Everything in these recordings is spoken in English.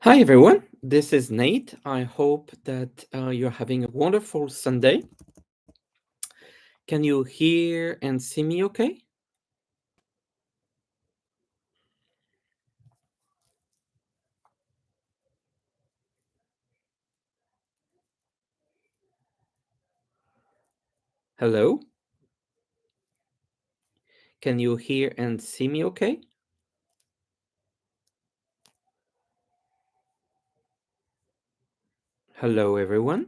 Hi, everyone. This is Nate. I hope that you're having a wonderful Sunday. Can you hear and see me okay? Hello? Can you hear and see me okay? Hello, everyone.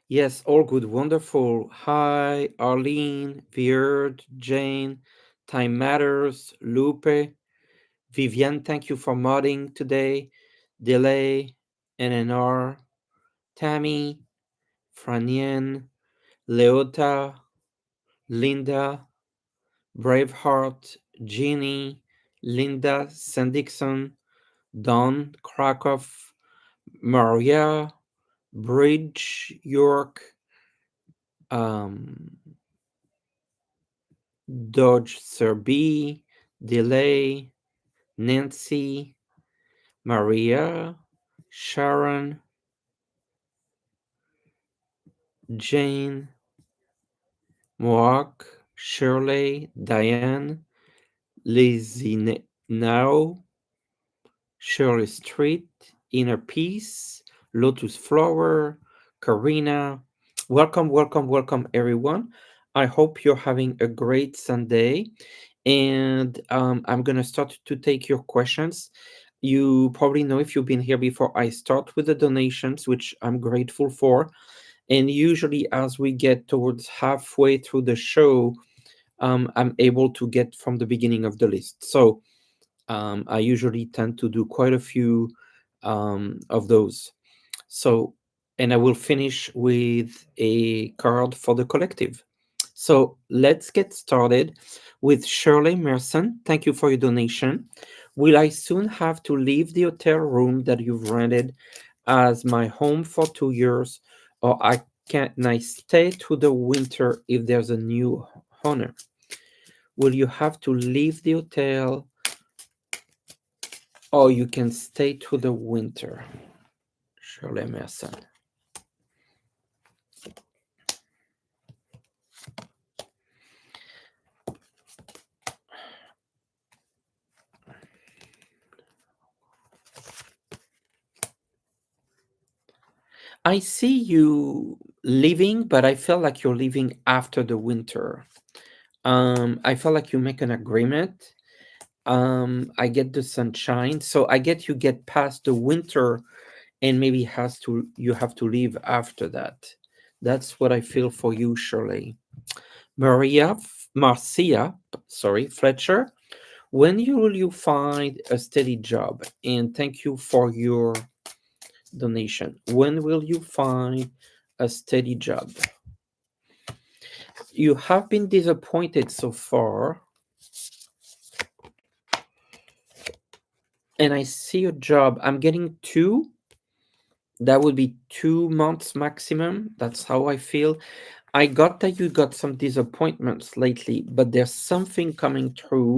Yes, all good, wonderful. Hi, Arlene, Beard, Jane, Time Matters, Lupe, Vivian, thank you for modding today. Delay, NNR, Tammy, Franien, Leota, Linda, Braveheart, Jeannie, Linda Sandixon, Don Krakow, Maria, Bridge, York, um, Dodge Sir B, Delay, Nancy, Maria, Sharon, Jane, Moak, Shirley, Diane, Lizzie Now, Shirley Street, Inner Peace, Lotus Flower, Karina. Welcome, welcome, welcome, everyone. I hope you're having a great Sunday. And I'm going to start to take your questions. You probably know if you've been here before, I start with the donations, which I'm grateful for. And usually, as we get towards halfway through the show, I'm able to get from the beginning of the list. So, I usually tend to do quite a few of those. So, and I will finish with a card for the collective. So let's get started with Shirley Merson. Thank you for your donation. Will I soon have to leave the hotel room that you've rented as my home for 2 years, or can I stay through the winter if there's a new owner? Will you have to leave the hotel or you can stay through the winter? Shirley Merson. I see you leaving, but I feel like you're leaving after the winter. I feel like you make an agreement. I get the sunshine, so I get you get past the winter, and maybe has to you have to leave after that. That's what I feel for you, Shirley. Marcia, sorry, Fletcher. When will you find a steady job? And thank you for your donation. When will you find a steady job? You have been disappointed so far, and I see a job. I'm getting two. That would be 2 months maximum. That's how I feel. I got that you got some disappointments lately, but there's something coming through.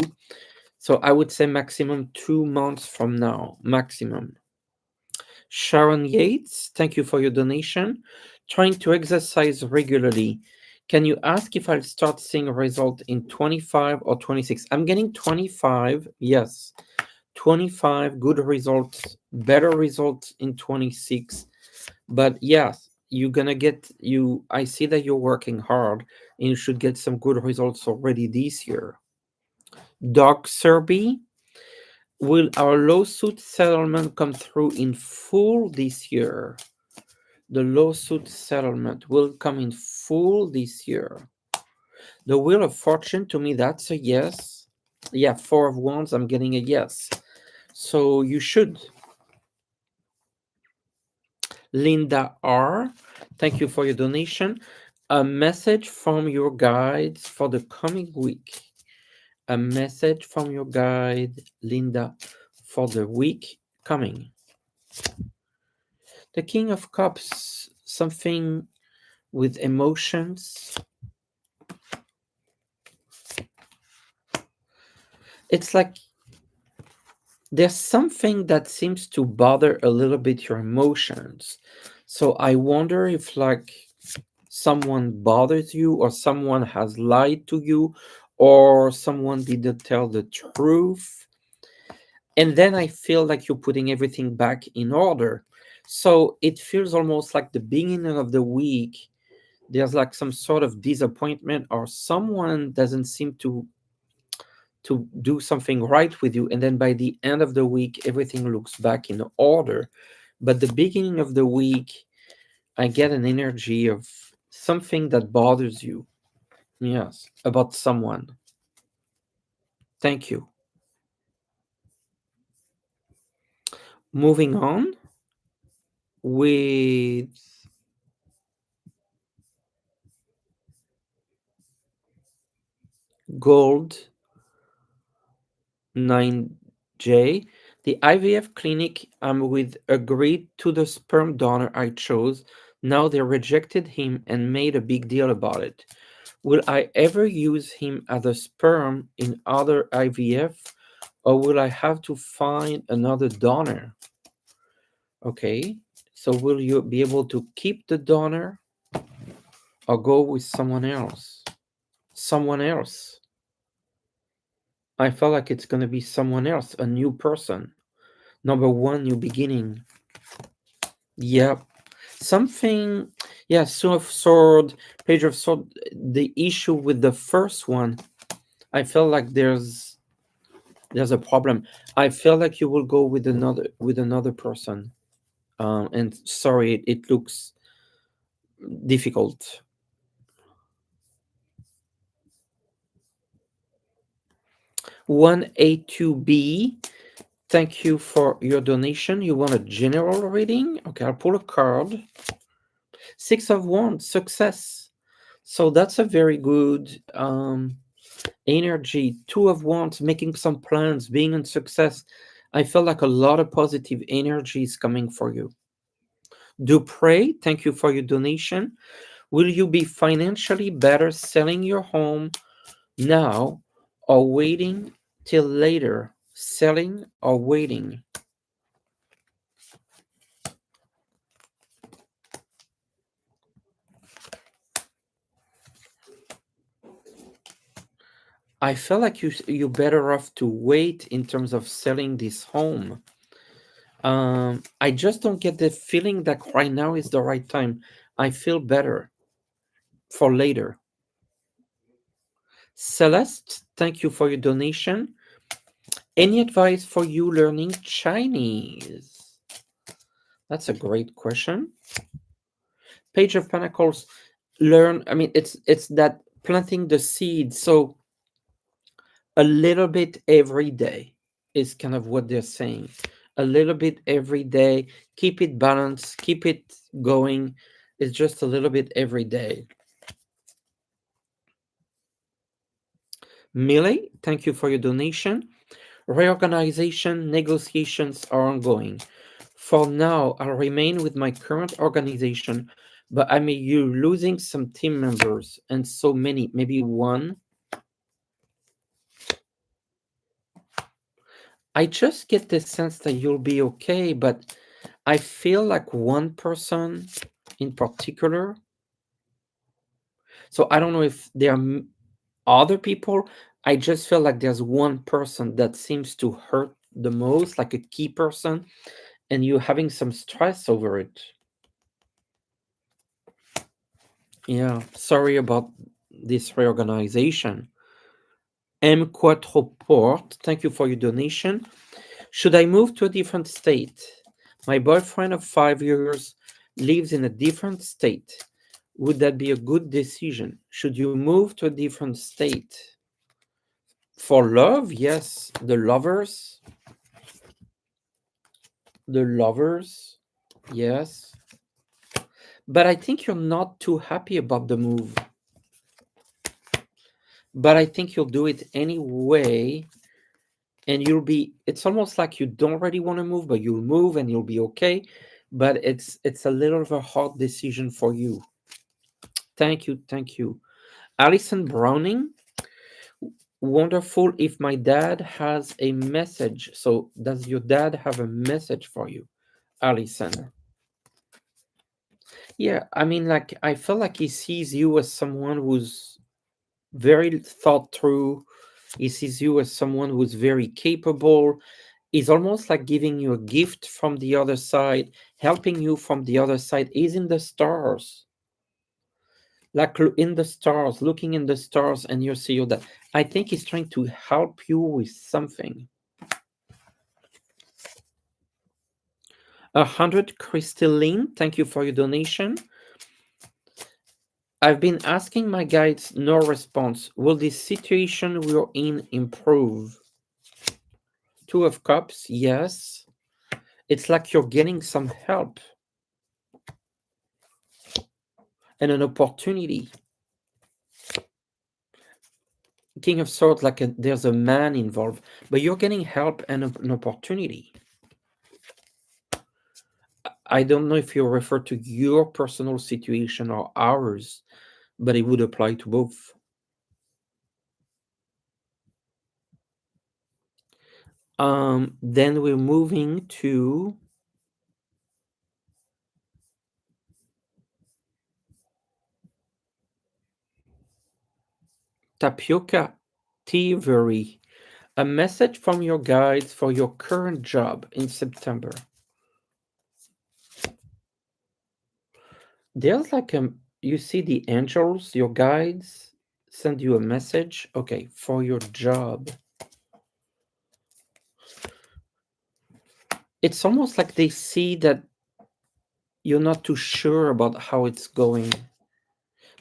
So I would say maximum 2 months from now, maximum. Sharon Yates, thank you for your donation. Trying to exercise regularly. Can you ask if I'll start seeing a result in 25 or 26? I'm getting 25, yes. 25 good results, better results in 26. But yes, you're gonna get you. I see that you're working hard and you should get some good results already this year. Doc Serby, will our lawsuit settlement come through in full this year? The lawsuit settlement will come in full this year. The Wheel of Fortune, to me, that's a yes. Yeah, Four of Wands, I'm getting a yes. So you should. Linda R., thank you for your donation. A message from your guides for the coming week. A message from your guide, Linda, for the week coming. The King of Cups, something with emotions. It's like There's something that seems to bother a little bit your emotions. So I wonder if like someone bothers you or someone has lied to you or someone didn't tell the truth. And then I feel like you're putting everything back in order. So it feels almost like the beginning of the week, there's like some sort of disappointment or someone doesn't seem to do something right with you, and then by the end of the week everything looks back in order. But the beginning of the week, I get an energy of something that bothers you. Yes, about someone. Thank you. Moving on with gold 9J. The IVF clinic I'm with agreed to the sperm donor I chose. Now they rejected him and made a big deal about it. Will I ever use him as a sperm in other IVF, or will I have to find another donor? Okay, so will you be able to keep the donor or go with someone else? Someone else. I felt like it's going to be someone else, a new person. Number one, new beginning. Yep. Something, yeah, Sword of Sword, Page of Sword. The issue with the first one, I felt like there's a problem. I feel like you will go with another person. And sorry, it looks difficult. 1A2B, thank you for your donation. You want a general reading? Okay, I'll pull a card. Six of Wands, success. So that's a very good energy. Two of Wands, making some plans, being in success. I feel like a lot of positive energy is coming for you. Do pray. Thank you for your donation. Will you be financially better selling your home now or waiting till later? Selling or waiting? I feel like you're better off to wait in terms of selling this home. I just don't get the feeling that right now is the right time. I feel better for later. Celeste, thank you for your donation. Any advice for you learning Chinese? That's a great question. Page of Pentacles, learn. I mean, it's that planting the seed. So a little bit every day is kind of what they're saying. A little bit every day. Keep it balanced. Keep it going. It's just a little bit every day. Millie, thank you for your donation. Reorganization negotiations are ongoing. For now, I'll remain with my current organization, but I may you losing some team members and so many, maybe one. I just get the sense that you'll be okay, but I feel like one person in particular. So I don't know if there are other people. I just feel like there's one person that seems to hurt the most, like a key person, and you're having some stress over it. Yeah, sorry about this reorganization. M. Quatroport, thank you for your donation. Should I move to a different state? My boyfriend of 5 years lives in a different state. Would that be a good decision? Should you move to a different state? For love, yes. The lovers, yes. But I think you're not too happy about the move. But I think you'll do it anyway, and it's almost like you don't really want to move, but you'll move and you'll be okay. But it's a little of a hard decision for you. Thank you. Alison Browning, Wonderful if my dad has a message. So, does your dad have a message for you, Alison? Yeah, I mean, like, I feel like he sees you as someone who's very thought through. He sees you as someone who's very capable. He's almost like giving you a gift from the other side, helping you from the other side. He's in the stars, like in the stars, looking in the stars, and you see that. I think he's trying to help you with something. 100 Crystalline, thank you for your donation. I've been asking my guides, no response. Will this situation we're in improve? Two of Cups, yes. It's like you're getting some help and an opportunity. King of Swords, like there's a man involved, but you're getting help and an opportunity. I don't know if you refer to your personal situation or ours, but it would apply to both. Then we're moving to Tapioca Thievery. A message from your guides for your current job in September. There's like you see the angels, your guides send you a message. Okay, for your job. It's almost like they see that you're not too sure about how it's going,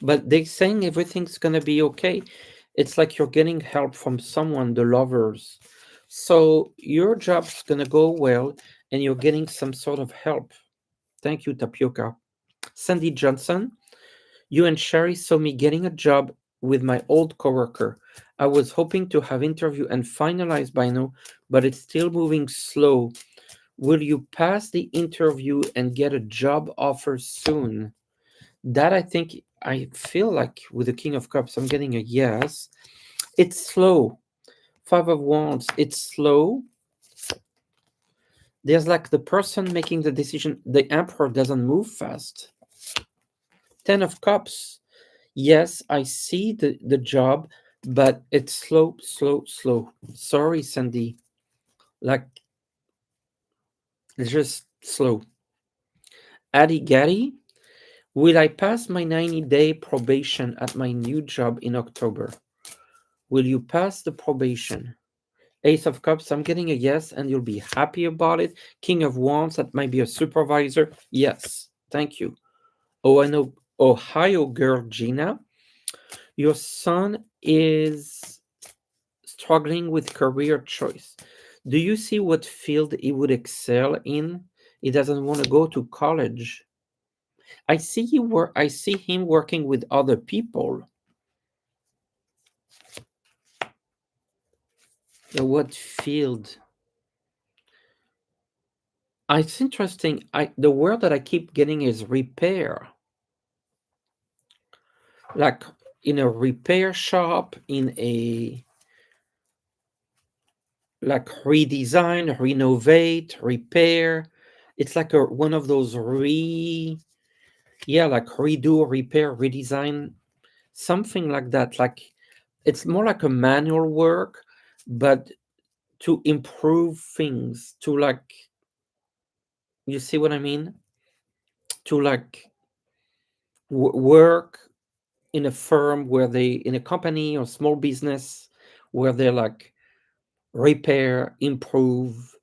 but they're saying everything's gonna be okay. It's like you're getting help from someone, the lovers. So your job's gonna go well, and you're getting some sort of help. Thank you, Tapioca. Sandy Johnson, you and Sherry saw me getting a job with my old coworker. I was hoping to have interview and finalize by now, but it's still moving slow. Will you pass the interview and get a job offer soon? That I feel like with the King of Cups, I'm getting a yes. It's slow. Five of Wands, it's slow. There's like the person making the decision, the Emperor doesn't move fast. Ten of Cups, yes, I see the job, but it's slow, slow, slow. Sorry, Sandy. Like, it's just slow. Addy Gaddy, will I pass my 90-day probation at my new job in October? Will you pass the probation? Ace of Cups, I'm getting a yes, and you'll be happy about it. King of Wands, that might be a supervisor. Yes, thank you. Oh, I know. Ohio girl Gina, your son is struggling with career choice. Do you see what field he would excel in? He doesn't want to go to college. I see him working with other people. What field? It's interesting. The word that I keep getting is repair. Like in a repair shop, in a like redesign, renovate, repair. It's like one of those like redo, repair, redesign, something like that. Like it's more like a manual work, but to improve things, to like, you see what I mean? To like work in a firm where in a company or small business where they like repair, improve,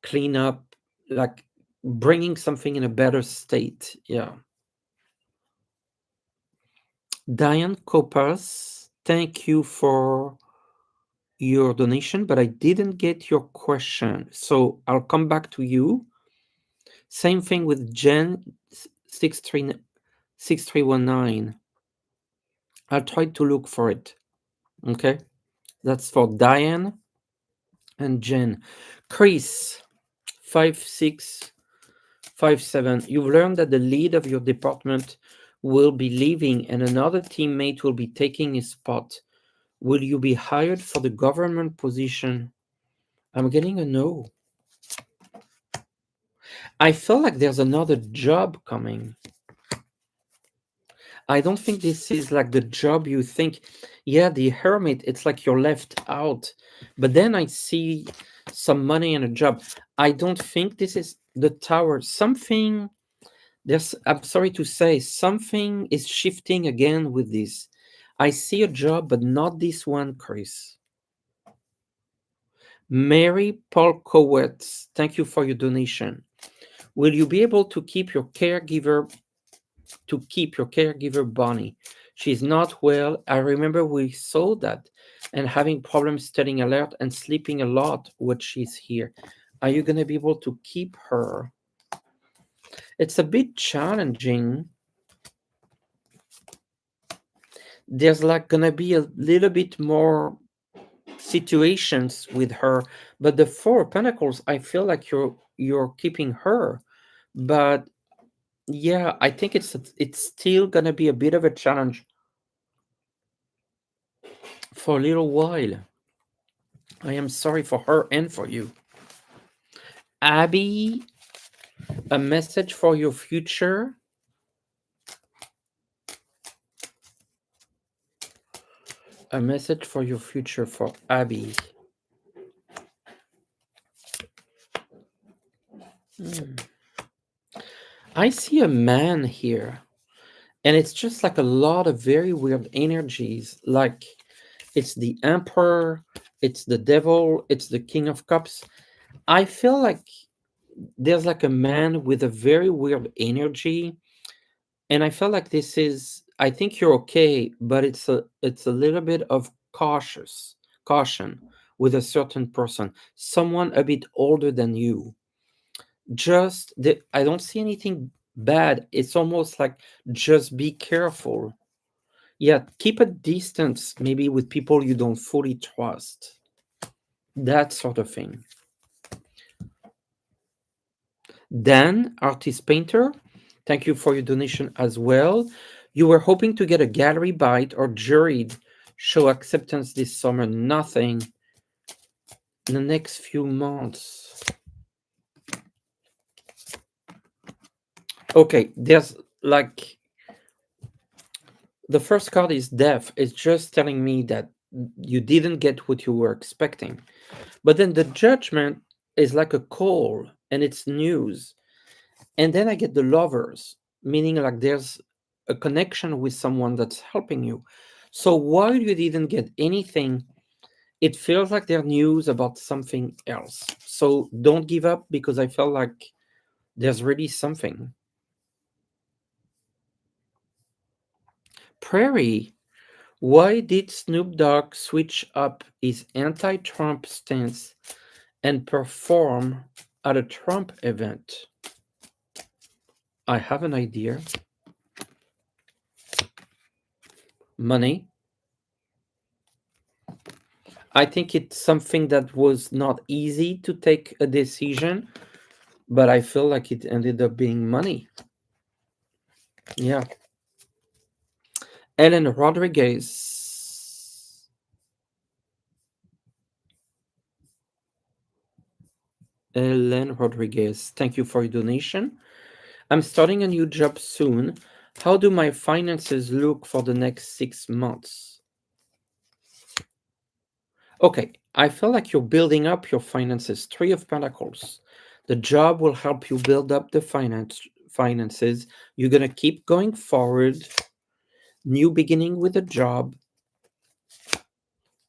clean up, like bringing something in a better state. Yeah. Diane Copas, thank you for your donation, but I didn't get your question. So I'll come back to you. Same thing with Jen 6319. I'll try to look for it. Okay. That's for Diane and Jen. Chris 5657. You've learned that the lead of your department will be leaving and another teammate will be taking his spot. Will you be hired for the government position? I'm getting a no. I feel like there's another job coming. I don't think this is like the job you think. Yeah, the hermit, it's like you're left out. But then I see some money and a job. I don't think this is the tower. Something, I'm sorry to say, something is shifting again with this. I see a job, but not this one, Chris. Mary Polkowitz, thank you for your donation. Will you be able keep your caregiver Bonnie? She's not well. I remember we saw that and having problems staying alert and sleeping a lot when she's here. Are you going to be able to keep her? It's a bit challenging. There's like going to be a little bit more situations with her, but the Four of Pentacles, I feel like you're keeping her. But yeah, I think it's still going to be a bit of a challenge for a little while. I am sorry for her and for you. Abby, a message for your future. A message for your future for Abby. Hmm. I see a man here, and it's just like a lot of very weird energies. Like it's the Emperor, it's the Devil, it's the King of Cups. I feel like there's like a man with a very weird energy, and I feel like this is. I think you're okay, but it's a little bit of caution with a certain person, someone a bit older than you. I don't see anything bad. It's almost like just be careful. Yeah, keep a distance maybe with people you don't fully trust. That sort of thing. Dan, artist painter, thank you for your donation as well. You were hoping to get a gallery bite or juried show acceptance this summer. Nothing in the next few months. Okay, there's like the first card is death. It's just telling me that you didn't get what you were expecting. But then the judgment is like a call and it's news. And then I get the lovers, meaning like there's a connection with someone that's helping you. So while you didn't get anything, it feels like there's news about something else. So don't give up because I felt like there's really something. Prairie, why did Snoop Dogg switch up his anti Trump stance and perform at a Trump event? I have an idea. Money. I think it's something that was not easy to take a decision, but I feel like it ended up being money. Yeah. Ellen Rodriguez. Ellen Rodriguez, thank you for your donation. I'm starting a new job soon. How do my finances look for the next 6 months? Okay, I feel like you're building up your finances. Three of Pentacles. The job will help you build up the finances. You're gonna keep going forward. New beginning with a job,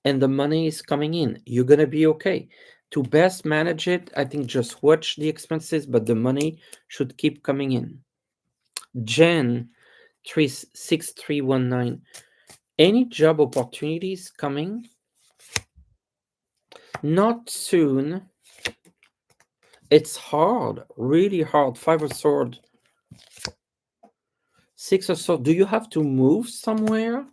and the money is coming in. You're gonna be okay. To best manage it, I think just watch the expenses, but the money should keep coming in. Jen 36319. Any job opportunities coming? Not soon. It's hard, really hard. Five of Sword, Six of Sword. Do you have to move somewhere?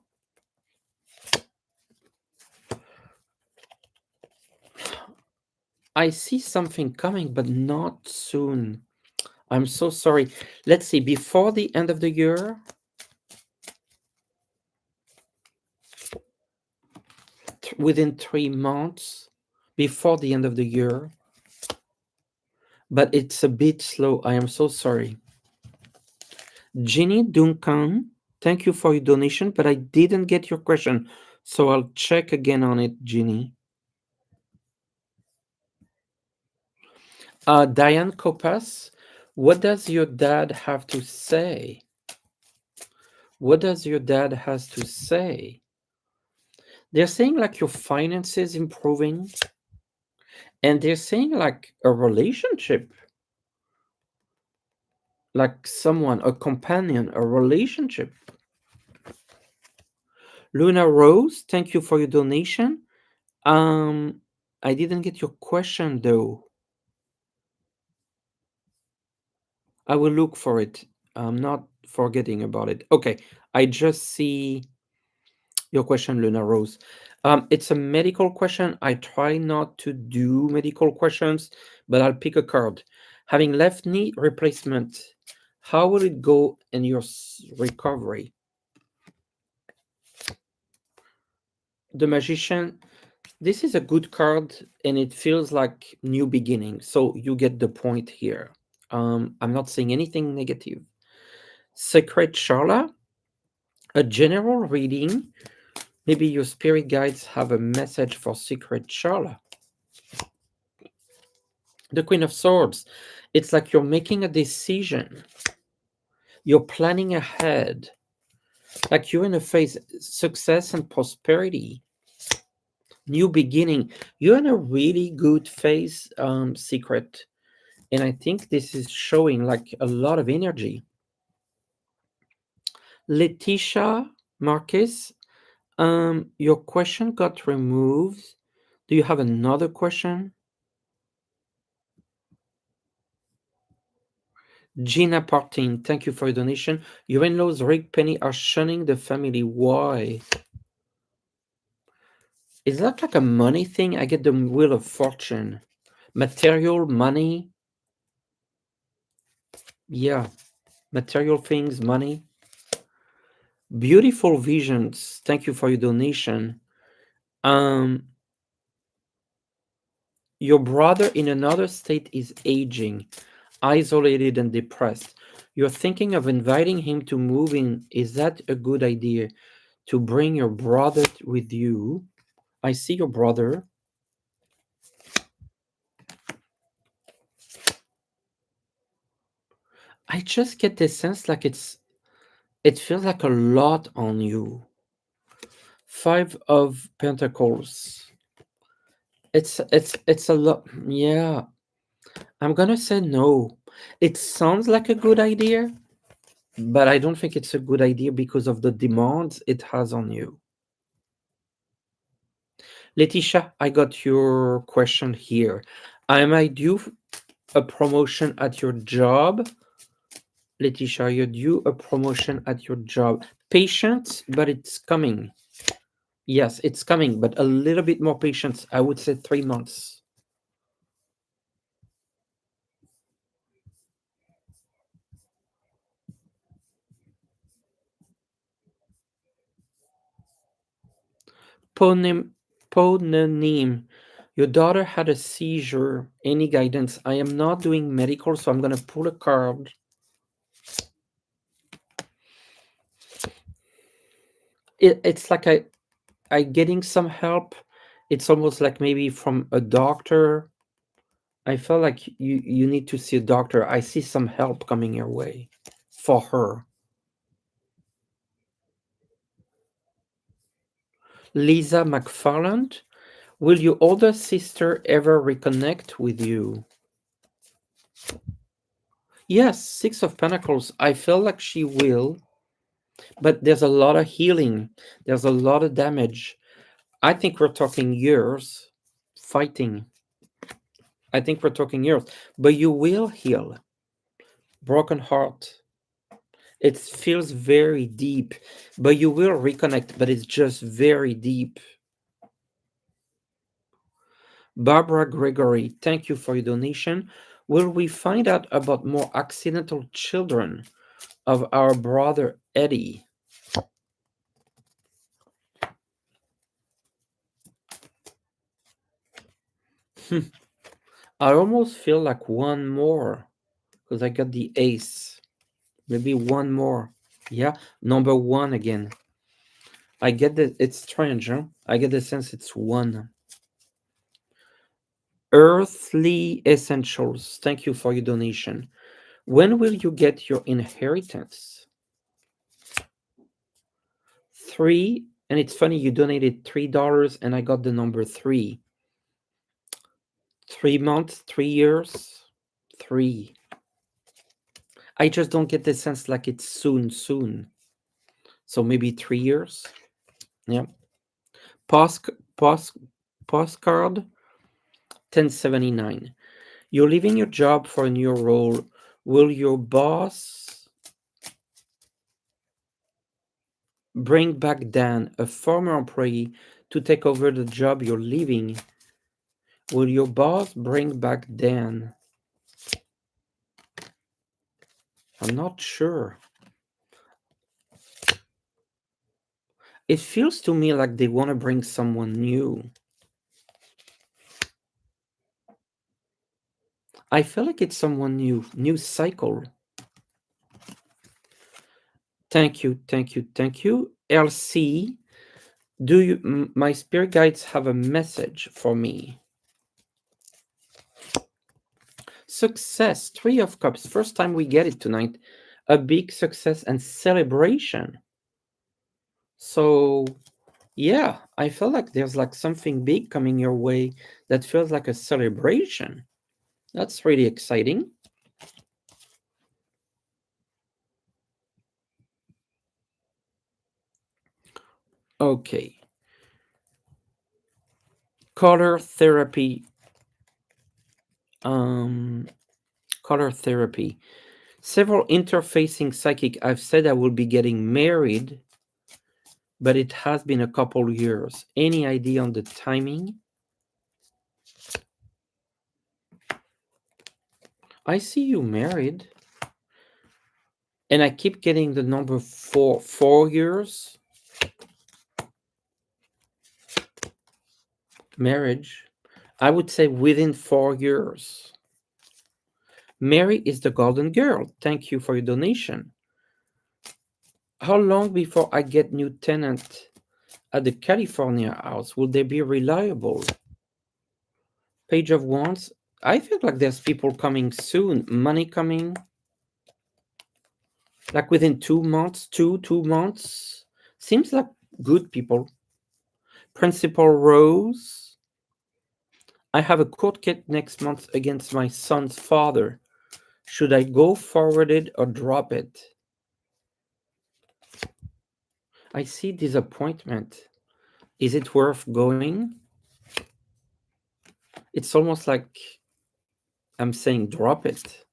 I see something coming, but not soon. I'm so sorry. Let's see. Before the end of the year, within 3 months before the end of the year, but it's a bit slow. I am so sorry. Ginny Duncan, thank you for your donation, but I didn't get your question. So I'll check again on it, Ginny. Diane Copas, what does your dad have to say? What does your dad has to say? They're saying like your finances improving, and they're saying like a relationship, like someone, a companion, a relationship. Luna Rose, thank you for your donation. Um, I didn't get your question though. I will look for it. I'm not forgetting about it. Okay, I just see your question, Luna Rose. It's a medical question. I try not to do medical questions, but I'll pick a card. Having left knee replacement, how will it go in your recovery? The Magician, this is a good card and it feels like new beginning. So you get the point here. I'm not saying anything negative. Sacred Charla, a general reading. Maybe your spirit guides have a message for Secret Charla. The Queen of Swords, it's like you're making a decision. You're planning ahead. Like you're in a phase, success and prosperity, new beginning. You're in a really good phase, Secret. And I think this is showing like a lot of energy. Letitia Marquez, your question got removed. Do you have another question? Gina Partin, thank you for your donation. Your in-laws, Rick Penny, are shunning the family. Why? Is that like a money thing? I get the Wheel of Fortune. Material, money. Yeah. Material things, money. Beautiful visions. Thank you for your donation. Um, your brother in another state is aging, isolated and depressed. You're thinking of inviting him to move in. Is that a good idea? To bring your brother with you? I see your brother. I just get the sense like it feels like a lot on you. Five of Pentacles. It's a lot. Yeah. I'm gonna say no. It sounds like a good idea, but I don't think it's a good idea because of the demands it has on you. Letitia, I got your question here. Am I due a promotion at your job? Letitia, you're due a promotion at your job. Patience, but it's coming. Yes, it's coming, but a little bit more patience. I would say 3 months. Ponem, Ponenim, your daughter had a seizure. Any guidance? I am not doing medical, so I'm going to pull a card. It's like I getting some help. It's almost like maybe from a doctor. I felt like you need to see a doctor. I see some help coming your way for her. Lisa McFarland, will your older sister ever reconnect with you? Yes, Six of Pentacles. I feel like she will, but there's a lot of healing. There's a lot of damage. I think we're talking years fighting. I think we're talking years, but you will heal. Broken heart. It feels very deep, but you will reconnect, but it's just very deep. Barbara Gregory, thank you for your donation. Will we find out about more accidental children of our brother Eddie? Hmm. I almost feel like one more because I got the ace. Maybe one more. Yeah, number one again. I get that it's strange, huh? I get the sense it's one. Earthly essentials. Thank you for your donation. When will you get your inheritance? Three. And it's funny, you donated $3 and I got the number three. 3 months, 3 years, three. I just don't get the sense like it's soon, soon. So maybe 3 years. Yeah. Post, post, postcard 1079. You're leaving your job for a new role. Will your boss bring back Dan, a former employee, to take over the job you're leaving? Will your boss bring back Dan? I'm not sure. It feels to me like they want to bring someone new. I feel like it's someone new, new cycle. Thank you, thank you, thank you. LC, my spirit guides have a message for me. Success, Three of Cups. First time we get it tonight. A big success and celebration. So, yeah, I feel like there's like something big coming your way that feels like a celebration. That's really exciting. Okay. Color therapy. Um, color therapy. Several interfacing psychic. I've said I will be getting married, but it has been a couple years. Any idea on the timing? I see you married, and I keep getting the number four. 4 years marriage. I would say within 4 years. Mary is the golden girl. Thank you for your donation. How long before I get new tenant at the California house? Will they be reliable? Page of Wands. I feel like there's people coming soon. Money coming. Like within 2 months, 2 months. Seems like good people. Principal Rose. I have a court case next month against my son's father. Should I go forward it or drop it? I see disappointment. Is it worth going? It's almost like I'm saying drop it.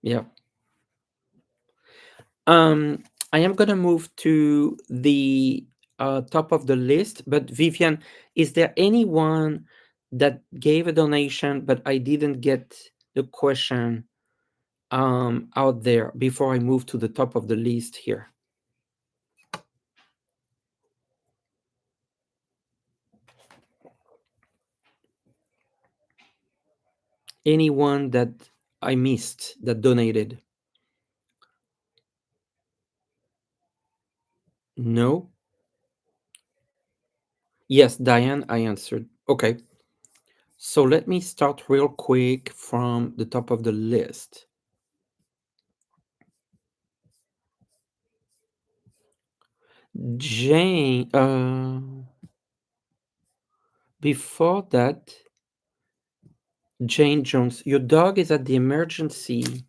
Yeah. Um, I am gonna move to the top of the list, but Vivian, is there anyone that gave a donation, but I didn't get the question out there before I move to the top of the list here? Anyone that I missed that donated? No? Yes, Diane, I answered. Okay. So let me start real quick from the top of the list. Jane, before that, Jane Jones, your dog is at the emergency.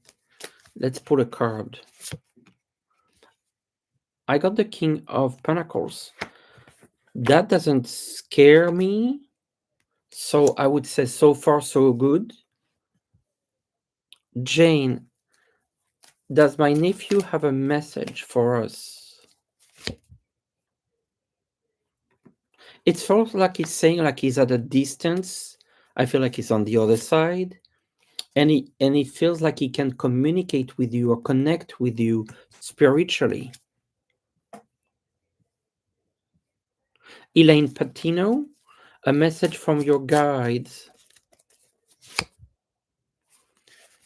Let's pull a card. I got the King of Pentacles. That doesn't scare me. So I would say so far so good. Jane, does my nephew have a message for us? It feels like he's saying like he's at a distance. I feel like he's on the other side. And it feels like he can communicate with you or connect with you spiritually. Elaine Patino, A message from your guides.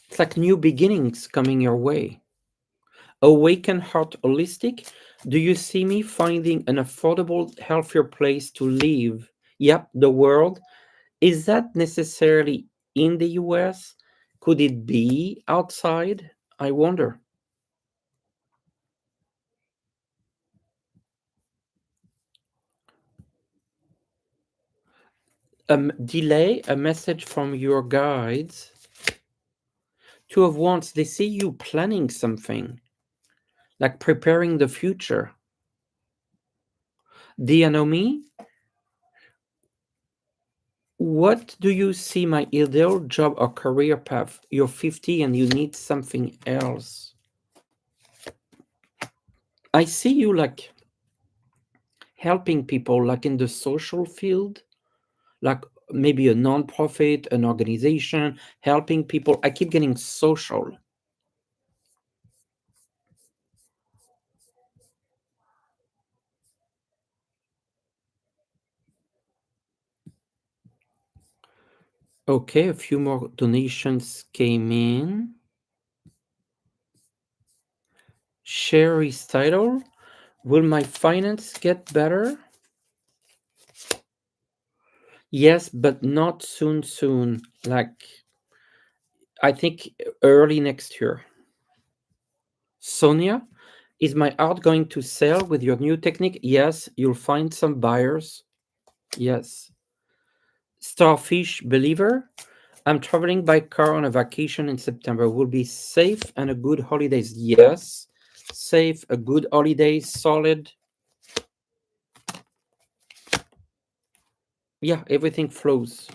It's like new beginnings coming your way. Awaken Heart Holistic. Do you see me finding an affordable, healthier place to live? Yep, the world. Is that necessarily in the US? Could it be outside? I wonder. Delay, a message from your guides. Two of Wands, they see you planning something, like preparing the future. Dianomi, what do you see my ideal job or career path? You're 50 and you need something else. I see you like helping people, like in the social field, like maybe a non-profit, an organization, helping people. I keep getting social. Okay, a few more donations came in. Sherry's title. Will my finance get better? Yes, but not soon. Like, I think early next year. Sonia, is my art going to sell with your new technique? Yes, you'll find some buyers. Yes. Starfish Believer, I'm traveling by car on a vacation in September. Will be safe and a good holidays. Yes. Safe, a good holiday, solid. Yeah, everything flows.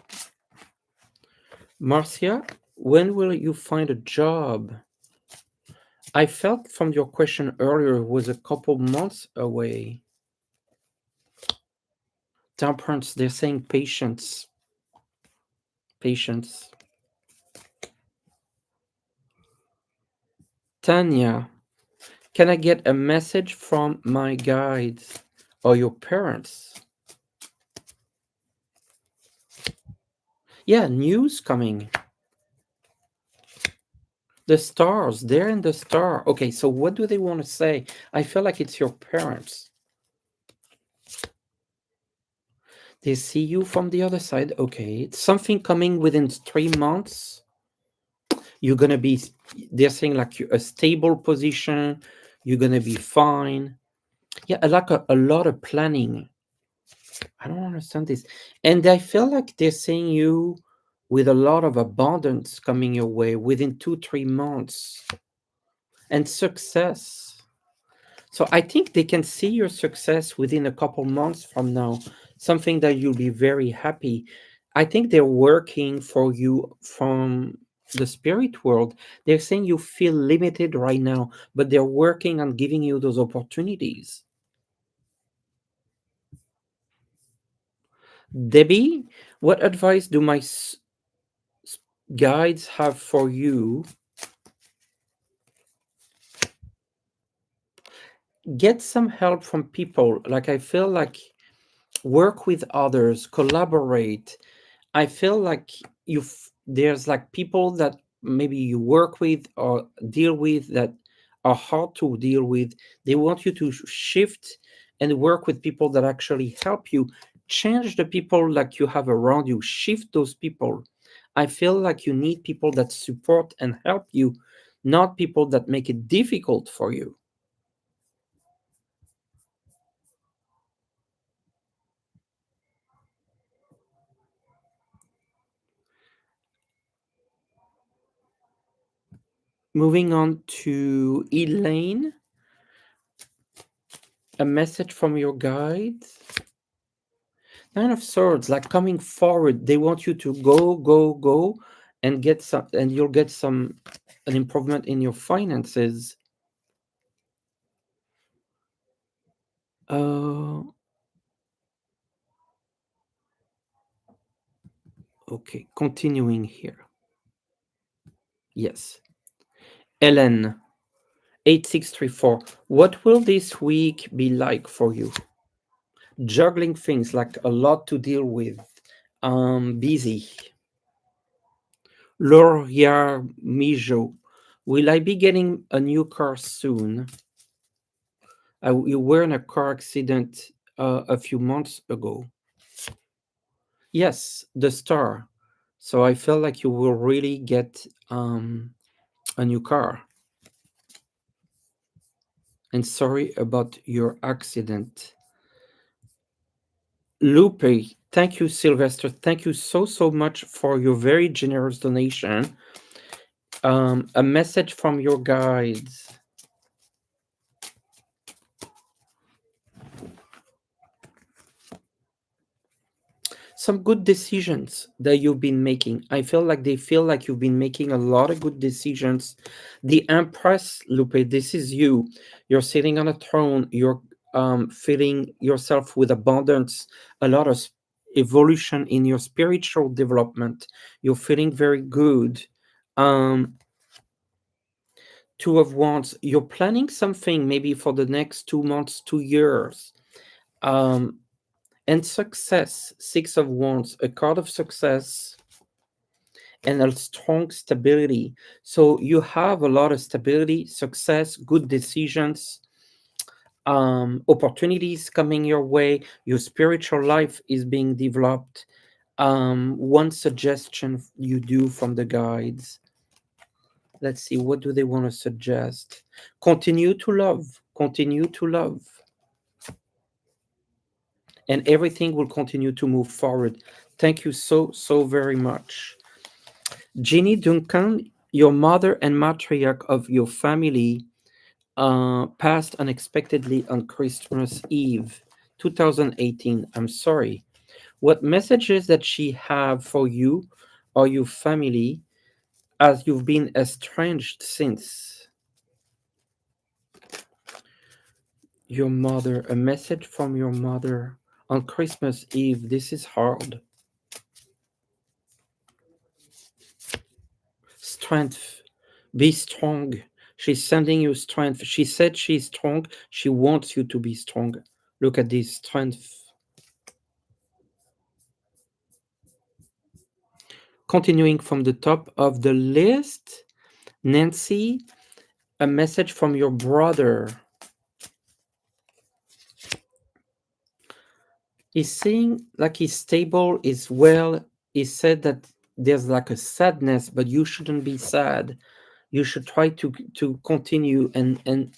Marcia, when will you find a job? I felt from your question earlier it was a couple months away. Temperance, they're saying patience. Patience. Tanya, can I get a message from my guides or your parents? Yeah, news coming. The stars, they're in the star. Okay, so what do they want to say? I feel like it's your parents. They see you from the other side. Okay, it's something coming within 3 months. You're gonna be, they're saying like a stable position. You're gonna be fine. Yeah, like a lot of planning. I don't understand this. And I feel like they're saying you with a lot of abundance coming your way within 2, 3 months and success. So I think they can see your success within a couple months from now, something that you'll be very happy. I think they're working for you from the spirit world. They're saying you feel limited right now, but they're working on giving you those opportunities. Debbie, what advice do my guides have for you? Get some help from people. Like, I feel like work with others, collaborate. I feel like there's like people that maybe you work with or deal with that are hard to deal with. They want you to shift and work with people that actually help you change the people like you have around you, shift those people. I feel like you need people that support and help you, not people that make it difficult for you. Moving on to Elaine, a message from your guides. Nine of Swords, like coming forward. They want you to go, and get some, and you'll get some an improvement in your finances. Uh, okay, continuing here. Yes, Ellen, 8634. What will this week be like for you? Juggling things, like a lot to deal with. Busy. Loria Mijo. Will I be getting a new car soon? You were in a car accident a few months ago. Yes, the star. So I felt like you will really get a new car. And sorry about your accident. Lupe, thank you, Sylvester. Thank you so much for your very generous donation. A message from your guides. Some good decisions that you've been making. I feel like they feel like you've been making a lot of good decisions. The Empress, Lupe, this is you. You're sitting on a throne. You're filling yourself with abundance, a lot of evolution in your spiritual development. You're feeling very good. Um, Two of Wands. You're planning something maybe for the next 2 months, 2 years. Um, and success, Six of Wands, a card of success and a strong stability. So you have a lot of stability, success, good decisions, opportunities coming your way. Your spiritual life is being developed. One suggestion you do from the guides. Let's see, what do they want to suggest? Continue to love. Continue to love. And everything will continue to move forward. Thank you so very much. Jeannie Duncan, your mother and matriarch of your family, passed unexpectedly on Christmas Eve, 2018. I'm sorry. What messages that she have for you or your family as you've been estranged since? Your mother, a message from your mother on Christmas Eve. This is hard. Strength. Be strong. She's sending you strength. She said she's strong. She wants you to be strong. Look at this strength. Continuing from the top of the list, Nancy, a message from your brother. He's saying like he's stable, is well. He said that there's like a sadness, but you shouldn't be sad. You should try to continue and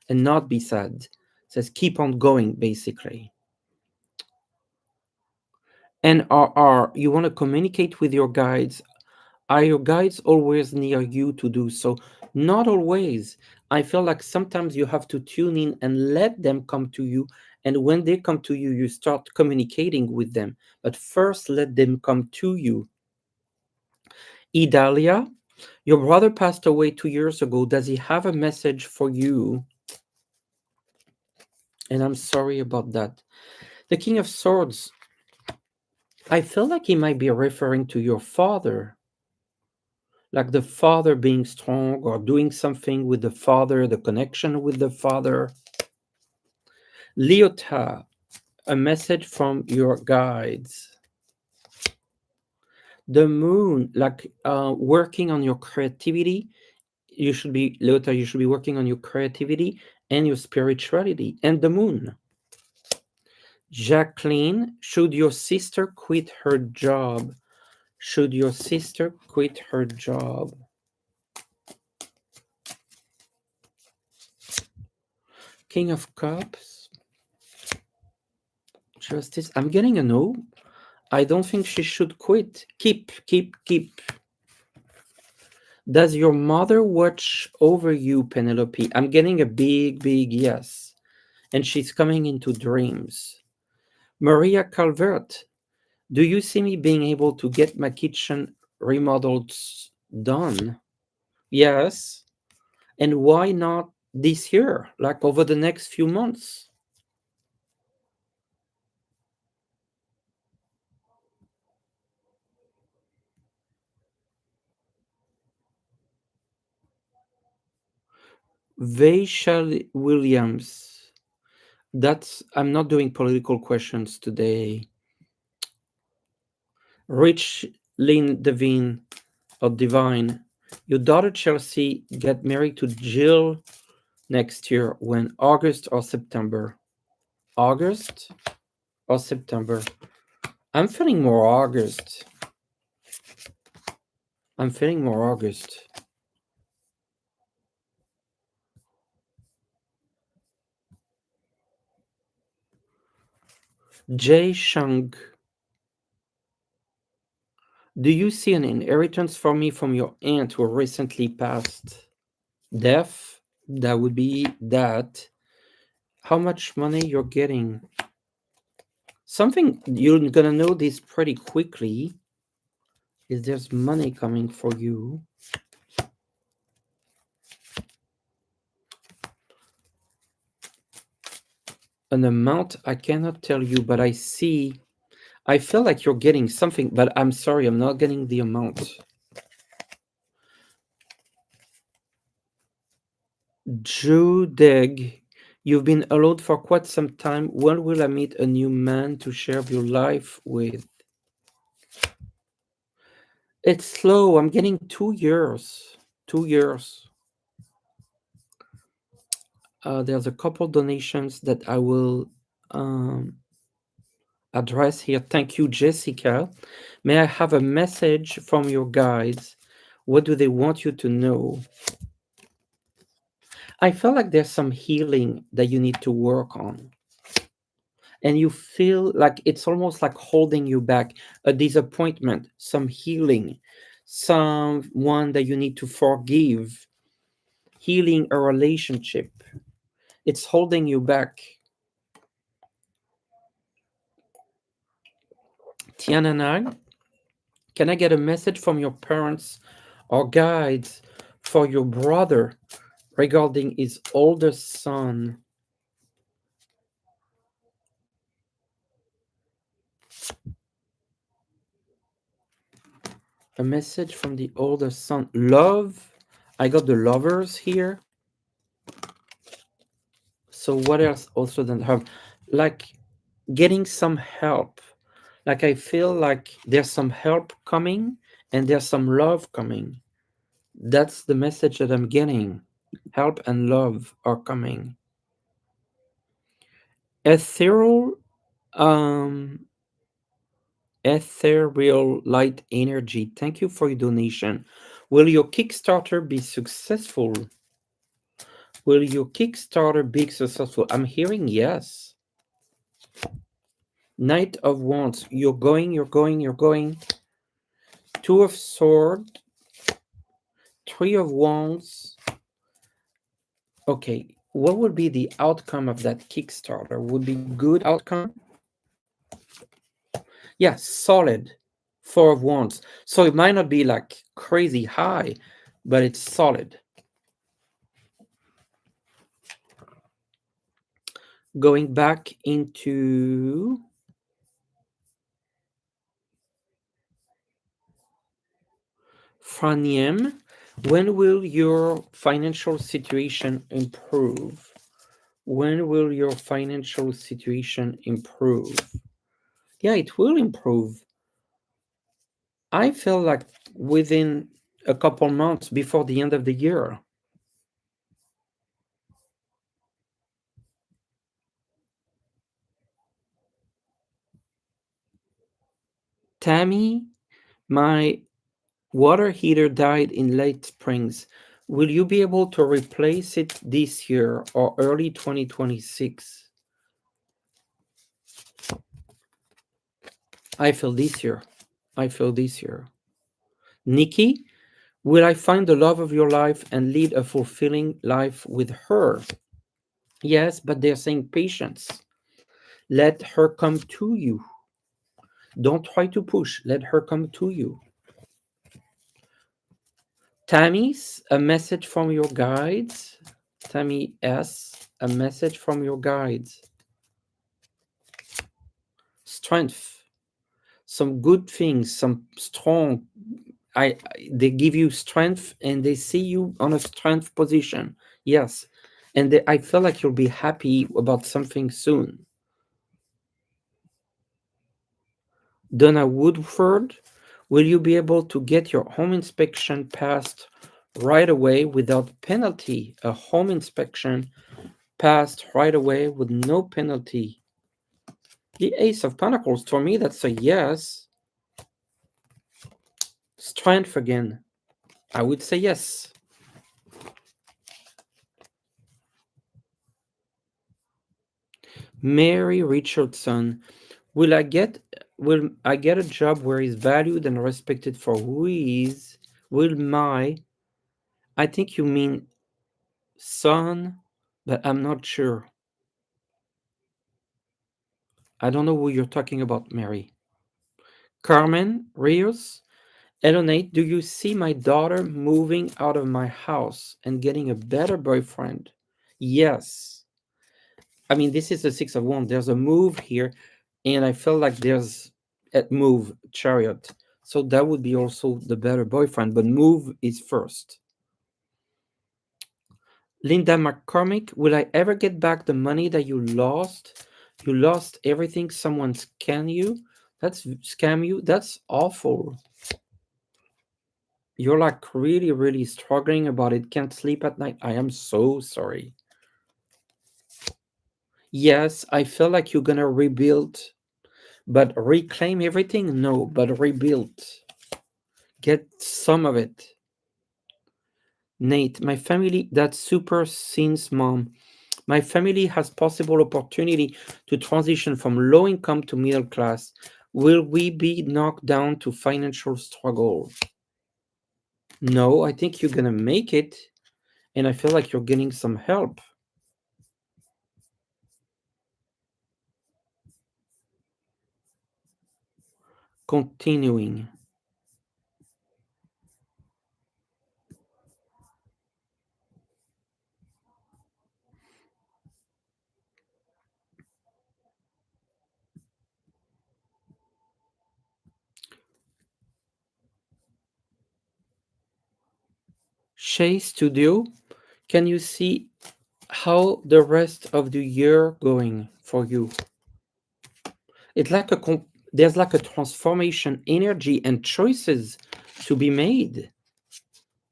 not be sad. Says keep on going, basically. NRR, you want to communicate with your guides. Are your guides always near you to do so? Not always. I feel like sometimes you have to tune in and let them come to you. And when they come to you, you start communicating with them. But first, let them come to you. Idalia, your brother passed away 2 years ago. Does he have a message for you? And I'm sorry about that. The King of Swords, I feel like he might be referring to your father, like the father being strong or doing something with the father, the connection with the father. Leota, a message from your guides. The moon, like working on your creativity. You should be, Leota, you should be working on your creativity and your spirituality. And the moon. Jacqueline, should your sister quit her job? Should your sister quit her job? King of Cups. Justice. I'm getting a no. I don't think she should quit. Keep. Does your mother watch over you, Penelope? I'm getting a big yes. And she's coming into dreams. Maria Calvert, do you see me being able to get my kitchen remodeled done? Yes. And why not this year? Like over the next few months? Vaishal Williams. I'm not doing political questions today. Rich Lynn Devine or Divine. Your daughter Chelsea get married to Jill next year. When? August or September? August or September? I'm feeling more August. I'm feeling more August. Jay Shang, do you see an inheritance for me from your aunt who recently passed? Death, that would be that. How much money you're getting? Something you're gonna know this pretty quickly is there's money coming for you. An amount I cannot tell you, but I feel like you're getting something, but I'm sorry, I'm not getting the amount. Joe Deg, you've been alone for quite some time. When will I meet a new man to share your life with? It's slow. I'm getting 2 years. 2 years. There's a couple donations that I will um, address here. Thank you, Jessica. May I have a message from your guides? What do they want you to know? I feel like there's some healing that you need to work on. And you feel like it's almost like holding you back, a disappointment, some healing, someone that you need to forgive, healing a relationship. It's holding you back. Tiananai, can I get a message from your parents or guides for your brother regarding his older son? A message from the older son. Love. I got the lovers here. So what else also than have? Like getting some help. Like I feel like there's some help coming and there's some love coming. That's the message that I'm getting. Help and love are coming. Ethereal, um, ethereal light energy. Thank you for your donation. Will your Kickstarter be successful? Will your Kickstarter be successful? I'm hearing yes. Knight of Wands. You're going, you're going, you're going. Two of Swords. Three of Wands. Okay, what would be the outcome of that Kickstarter? Would be good outcome? Yeah, solid. Four of Wands. So it might not be like crazy high, but it's solid. Going back into Franiem, when will your financial situation improve? When will your financial situation improve? Yeah, it will improve. I feel like within a couple months before the end of the year. Tammy, my water heater died in late springs. Will you be able to replace it this year or early 2026? I feel this year. I feel this year. Nikki, will I find the love of your life and lead a fulfilling life with her? Yes, but they're saying patience. Let her come to you. Don't try to push. Let her come to you. Tammy's, a message from your guides. Tammy S, a message from your guides. Strength, some good things, some strong. They give you strength and they see you on a strength position. Yes, and I feel like you'll be happy about something soon. Donna Woodford, will you be able to get your home inspection passed right away without penalty? A home inspection passed right away with no penalty. The Ace of Pentacles, for me, that's a yes. Strength again. I would say yes. Mary Richardson, will I get will I get a job where he's valued and respected for who he is? Will my I think you mean son, but I'm not sure. I don't know who you're talking about, Mary. Carmen Rios, hello Nate, do you see my daughter moving out of my house and getting a better boyfriend? Yes. I mean, this is the Six of Wands. There's a move here, and I feel like there's a move chariot. So that would be also the better boyfriend, but move is first. Linda McCormick, will I ever get back the money that you lost? You lost everything. Someone scam you. That's awful. You're like really, really struggling about it. Can't sleep at night. I am so sorry. Yes, I feel like you're gonna rebuild. But reclaim everything? No, but rebuild. Get some of it. Nate, my family, that's super since mom. My family has possible opportunity to transition from low income to middle class. Will we be knocked down to financial struggle? No, I think you're gonna make it, and I feel like you're getting some help. Continuing. Shay Studio, can you see how the rest of the year going for you? It's like there's like a transformation energy and choices to be made.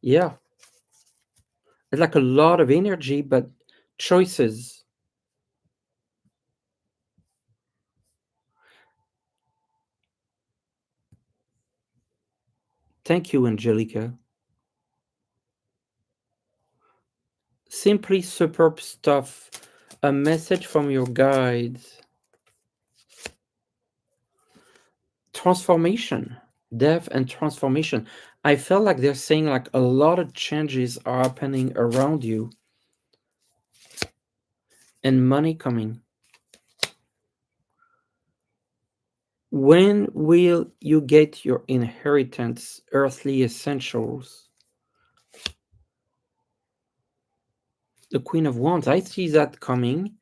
Yeah, it's like a lot of energy, but choices. Thank you, Angelica. Simply superb stuff. A message from your guides. Transformation, death and transformation. I felt like they're saying like a lot of changes are happening around you and money coming. When will you get your inheritance, earthly essentials? The Queen of Wands, I see that coming.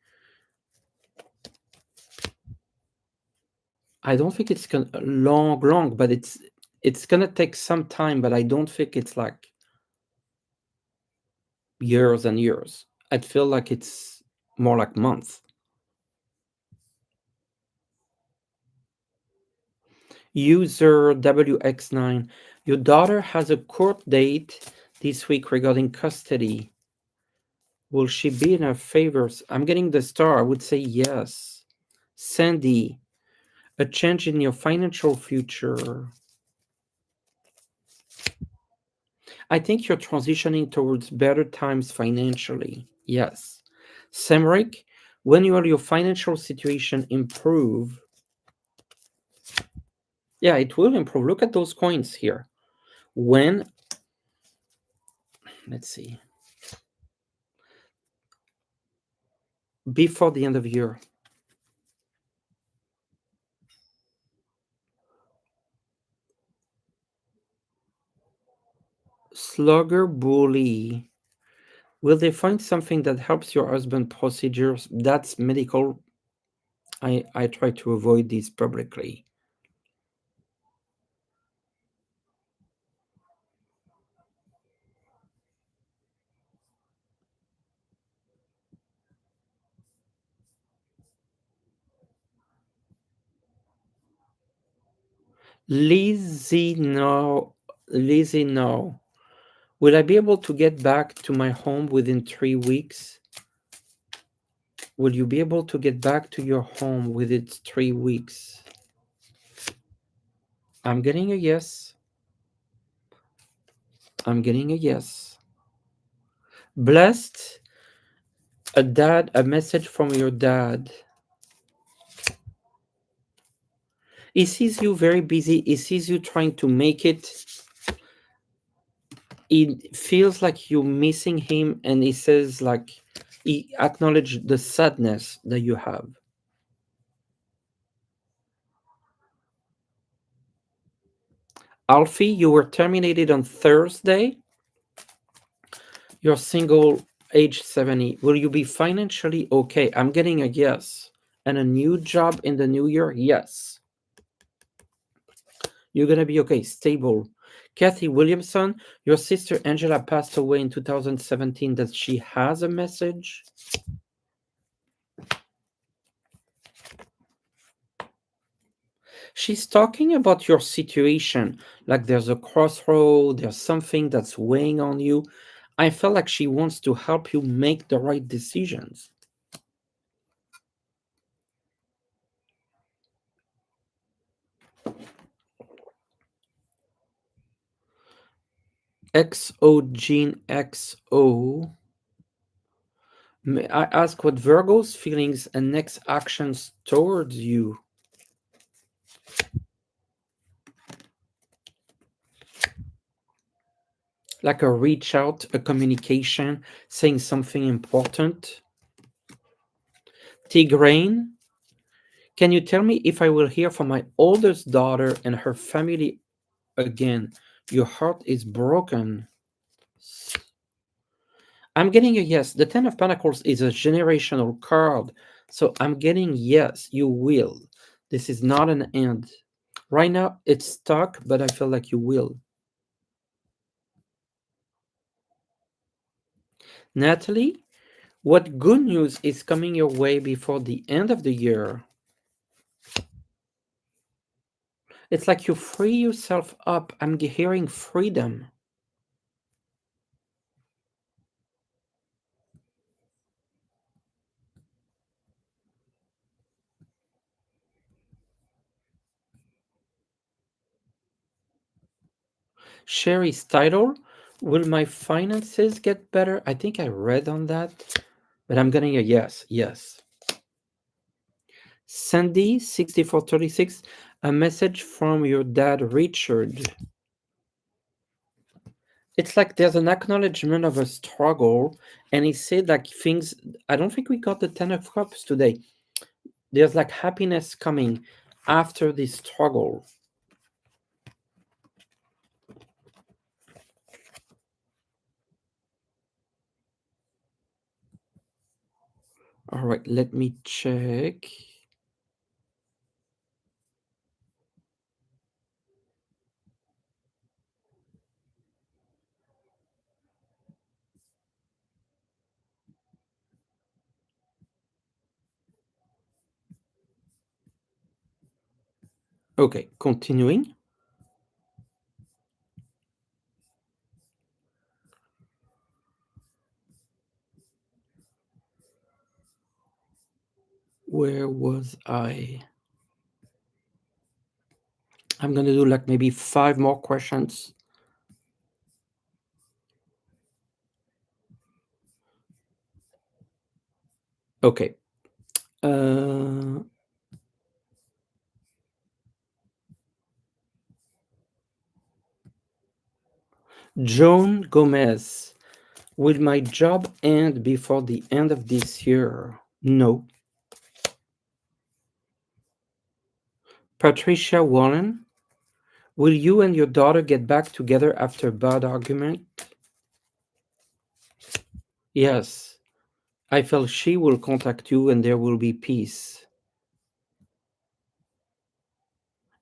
I don't think it's gonna long, but it's gonna take some time, but I don't think it's like years and years. I'd feel like it's more like months. User WX9, your daughter has a court date this week regarding custody. Will she be in her favors? I'm getting the star. I would say yes. Sandy, a change in your financial future. I think you're transitioning towards better times financially. Yes. Samric, when your financial situation improve, yeah, it will improve. Look at those coins here. When, let's see, before the end of the year. Slugger bully. Will they find something that helps your husband procedures? That's medical. I try to avoid these publicly. Lizzie, no. Lizzie, no. Will I be able to get back to my home within 3 weeks? Will you be able to get back to your home within 3 weeks? I'm getting a yes. I'm getting a yes. Blessed, a message from your dad. He sees you very busy. He sees you trying to make it. It feels like you're missing him, and he says, like, he acknowledged the sadness that you have. Alfie, you were terminated on Thursday. You're single, age 70. Will you be financially okay? I'm getting a yes. And a new job in the new year? Yes. You're going to be okay, stable. Kathy Williamson, your sister Angela passed away in 2017. Does she has a message? She's talking about your situation. Like there's a crossroad, there's something that's weighing on you. I feel like she wants to help you make the right decisions. XO Gene XO. May I ask what Virgo's feelings and next actions towards you? Like a reach out, a communication, saying something important. Tigraine, can you tell me if I will hear from my oldest daughter and her family again? Your heart is broken. I'm getting a yes. The Ten of Pentacles is a generational card. So I'm getting yes, you will. This is not an end. Right now, it's stuck, but I feel like you will. Natalie, what good news is coming your way before the end of the year? It's like you free yourself up. I'm hearing freedom. Sherry's title, will my finances get better? I think I read on that, but I'm getting a yes, yes. Sandy, 6436, a message from your dad, Richard. It's like there's an acknowledgement of a struggle, and he said like things. I don't think we got the Ten of Cups today. There's like happiness coming after this struggle. All right, let me check. Okay, continuing. Where was I? I'm gonna do like maybe 5 more questions. Okay. Uh, Joan Gomez. Will my job end before the end of this year? No. Patricia Wallen. Will you and your daughter get back together after a bad argument? Yes. I feel she will contact you and there will be peace.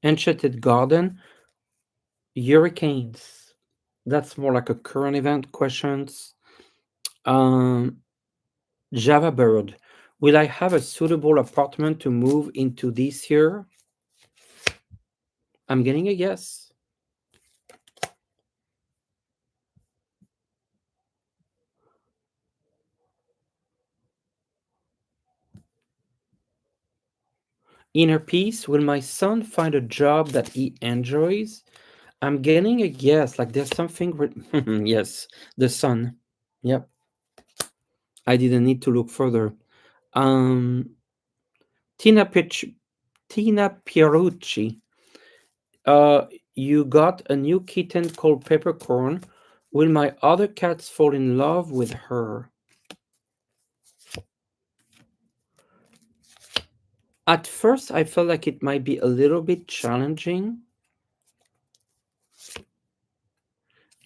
Enchanted Garden. Hurricanes. That's more like a current event questions. Um, Java Bird. Will I have a suitable apartment to move into this year? I'm getting a yes. Inner peace. Will my son find a job that he enjoys? I'm getting a yes. Like there's something. Yes, the sun. Yep. I didn't need to look further. Um, Tina Pich- Tina Pierucci. Uh, you got a new kitten called Peppercorn. Will my other cats fall in love with her? At first, I felt like it might be a little bit challenging,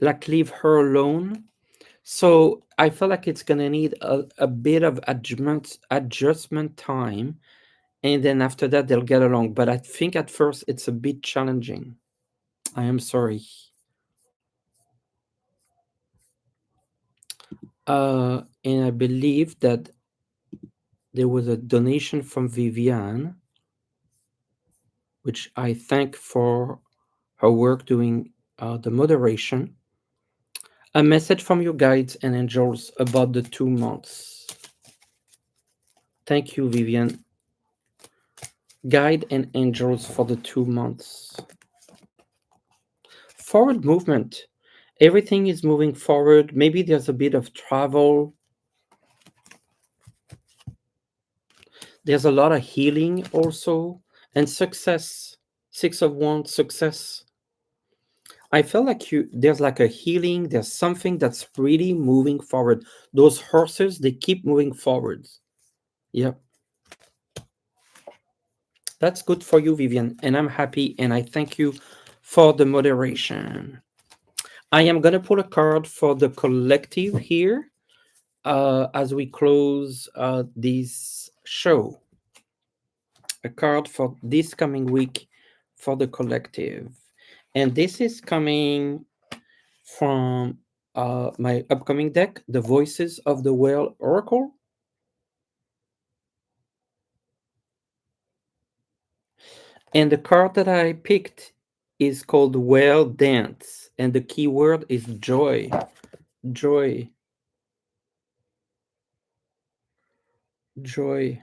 like leave her alone. So I feel like it's gonna need a bit of adjustment time, and then after that they'll get along. But I think at first it's a bit challenging. I am sorry. And I believe that there was a donation from Viviane, which I thank for her work doing the moderation. A message from your guides and angels about the 2 months. Thank you, Vivian. Guide and angels for the 2 months. Forward movement. Everything is moving forward. Maybe there's a bit of travel. There's a lot of healing also. And success. Six of Wands, success. I feel like there's like a healing, there's something that's really moving forward. Those horses, they keep moving forward. Yeah, that's good for you, Vivian. And I'm happy and I thank you for the moderation. I am gonna pull a card for the collective here as we close this show. A card for this coming week for the collective. And this is coming from my upcoming deck, The Voices of the Whale Oracle. And the card that I picked is called Whale Dance. And the keyword is joy. Joy. Joy.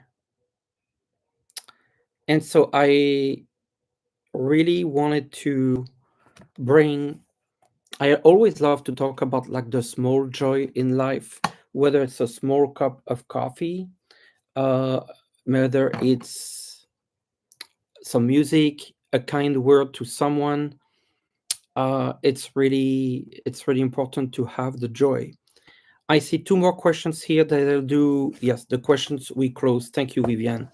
And so I really wanted to bring, I always love to talk about like the small joy in life, whether it's a small cup of coffee, uh, whether it's some music, a kind word to someone. It's really important to have the joy. I see two more questions here that I'll do. Yes, the questions we close. Thank you, Vivian.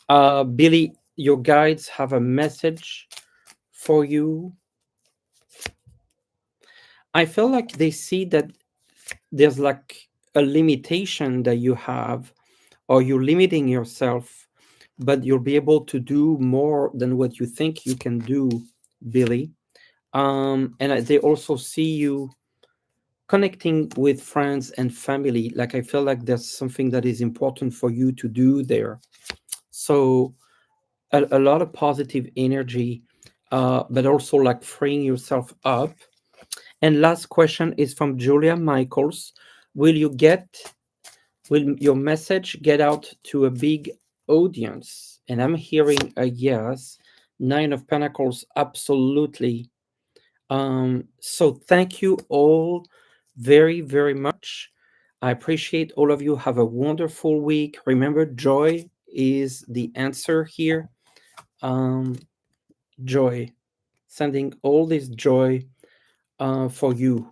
Billy, your guides have a message for you. I feel like they see that there's like a limitation that you have, or you're limiting yourself, but you'll be able to do more than what you think you can do, Billy. And they also see you connecting with friends and family. Like I feel like there's something that is important for you to do there. So a lot of positive energy, but also like freeing yourself up. And last question is from Julia Michaels. Will you get, will your message get out to a big audience? And I'm hearing a yes. Nine of Pentacles, absolutely. So thank you all very, very much. I appreciate all of you. Have a wonderful week. Remember, joy is the answer here. Um, joy. Sending all this joy for you.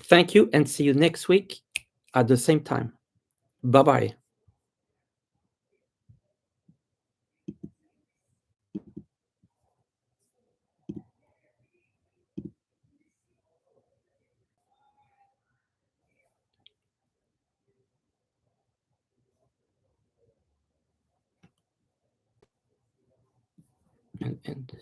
Thank you and see you next week at the same time. Bye bye. And